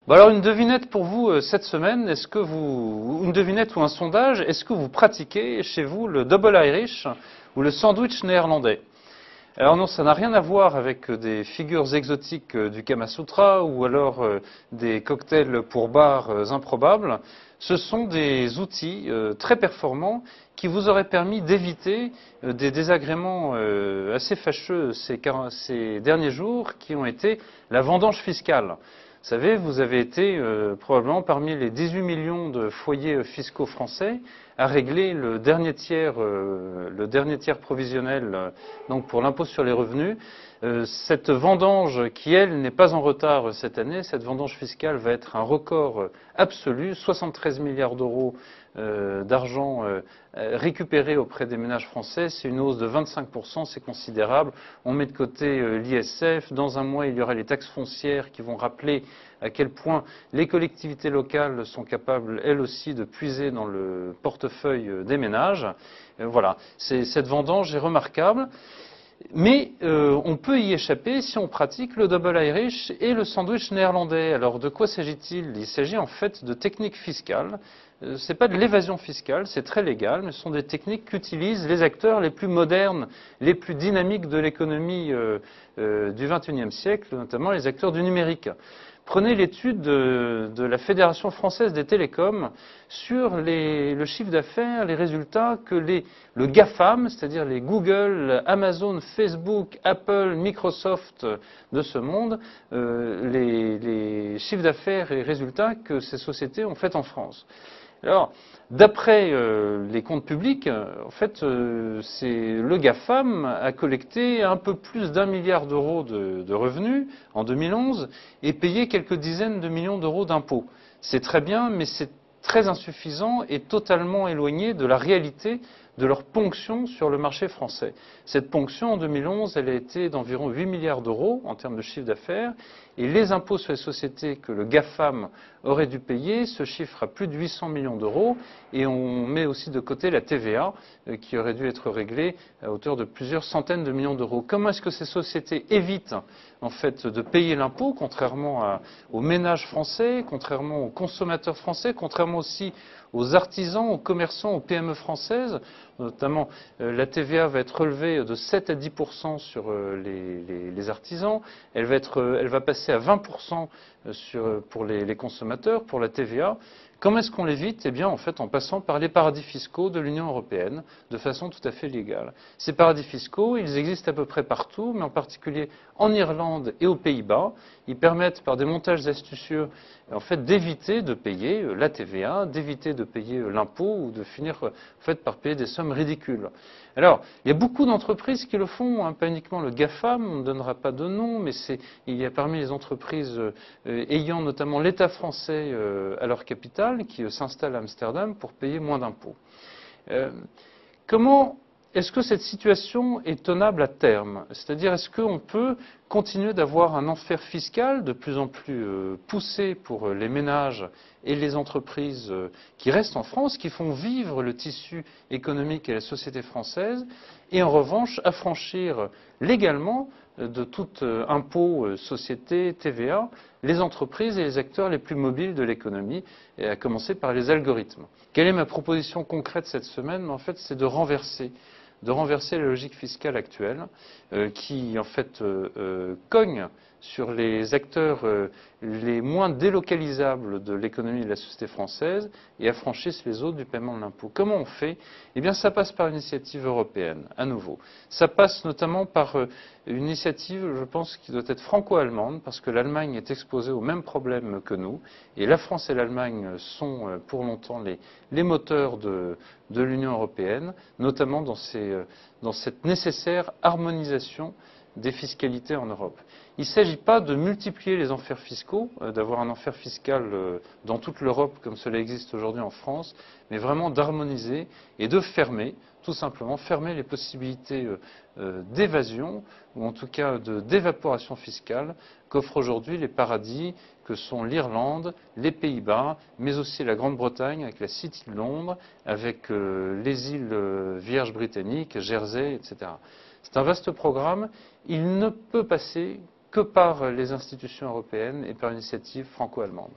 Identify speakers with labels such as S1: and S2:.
S1: Bon alors une devinette pour vous cette semaine, est-ce que vous, une devinette ou un sondage, est-ce que vous pratiquez chez vous le double Irish ou le sandwich néerlandais? Alors non, ça n'a rien à voir avec des figures exotiques du Kama Sutra ou alors des cocktails pour bars improbables. Ce sont des outils très performants qui vous auraient permis d'éviter des désagréments assez fâcheux ces derniers jours qui ont été la vendange fiscale. Vous savez, vous avez été probablement parmi les 18 millions de foyers fiscaux français à régler le dernier tiers provisionnel donc pour l'impôt sur les revenus. Cette vendange qui, elle, n'est pas en retard cette année, cette vendange fiscale va être un record absolu, 73 milliards d'euros d'argent récupéré auprès des ménages français, c'est une hausse de 25%, c'est considérable. On met de côté l'ISF, dans un mois il y aura les taxes foncières qui vont rappeler à quel point les collectivités locales sont capables, elles aussi, de puiser dans le portefeuille des ménages. Voilà, cette vendange est remarquable. Mais on peut y échapper si on pratique le double Irish et le sandwich néerlandais. Alors de quoi s'agit-il? Il s'agit en fait de techniques fiscales. Ce n'est pas de l'évasion fiscale, c'est très légal, mais ce sont des techniques qu'utilisent les acteurs les plus modernes, les plus dynamiques de l'économie du XXIe siècle, notamment les acteurs du numérique. Prenez l'étude de la Fédération française des télécoms sur le chiffre d'affaires, les résultats que le GAFAM, c'est-à-dire les Google, Amazon, Facebook, Apple, Microsoft de ce monde, les chiffres d'affaires et résultats que ces sociétés ont fait en France. Alors, d'après les comptes publics, en fait, le GAFAM a collecté un peu plus d'1 milliard d'euros de revenus en 2011 et payé quelques dizaines de millions d'euros d'impôts. C'est très bien, mais c'est très insuffisant et totalement éloigné de la réalité de leur ponction sur le marché français. Cette ponction, en 2011, elle a été d'environ 8 milliards d'euros en termes de chiffre d'affaires, et les impôts sur les sociétés que le GAFAM aurait dû payer se chiffrent à plus de 800 millions d'euros, et on met aussi de côté la TVA, qui aurait dû être réglée à hauteur de plusieurs centaines de millions d'euros. Comment est-ce que ces sociétés évitent, en fait, de payer l'impôt, contrairement aux ménages français, contrairement aux consommateurs français, contrairement aussi aux artisans, aux commerçants, aux PME françaises? Notamment, la TVA va être relevée de 7 à 10% sur les artisans. Elle va passer à 20% pour les consommateurs, pour la TVA. Comment est-ce qu'on l'évite? Eh bien, en fait, en passant par les paradis fiscaux de l'Union européenne, de façon tout à fait légale. Ces paradis fiscaux, ils existent à peu près partout, mais en particulier en Irlande et aux Pays-Bas. Ils permettent, par des montages astucieux, en fait, d'éviter de payer la TVA, d'éviter de payer l'impôt ou de finir, en fait, par payer des sommes ridicules. Alors, il y a beaucoup d'entreprises qui le font, hein, pas uniquement le GAFAM, on ne donnera pas de nom, mais il y a parmi les entreprises ayant notamment l'État français à leur capital qui s'installent à Amsterdam pour payer moins d'impôts. Comment est-ce que cette situation est tenable à terme? C'est-à-dire, est-ce qu'on peut continuer d'avoir un enfer fiscal de plus en plus poussé pour les ménages et les entreprises qui restent en France, qui font vivre le tissu économique et la société française, et en revanche affranchir légalement de tout impôt, société, TVA, les entreprises et les acteurs les plus mobiles de l'économie, et à commencer par les algorithmes? Quelle est ma proposition concrète cette semaine? En fait, c'est de renverser la logique fiscale actuelle qui, en fait, cogne sur les acteurs les moins délocalisables de l'économie et de la société française et affranchissent les autres du paiement de l'impôt. Comment on fait? Eh bien, ça passe par une initiative européenne, à nouveau. Ça passe notamment par une initiative, je pense, qui doit être franco-allemande, parce que l'Allemagne est exposée aux mêmes problèmes que nous, et la France et l'Allemagne sont pour longtemps les moteurs de l'Union européenne, notamment dans cette nécessaire harmonisation des fiscalités en Europe. Il ne s'agit pas de multiplier les enfers fiscaux, d'avoir un enfer fiscal dans toute l'Europe comme cela existe aujourd'hui en France, mais vraiment d'harmoniser et de fermer, tout simplement fermer les possibilités d'évasion, ou en tout cas d'évaporation fiscale qu'offrent aujourd'hui les paradis que sont l'Irlande, les Pays-Bas, mais aussi la Grande-Bretagne avec la City de Londres, avec les îles Vierges britanniques, Jersey, etc. C'est un vaste programme. Il ne peut passer que par les institutions européennes et par l'initiative franco-allemande.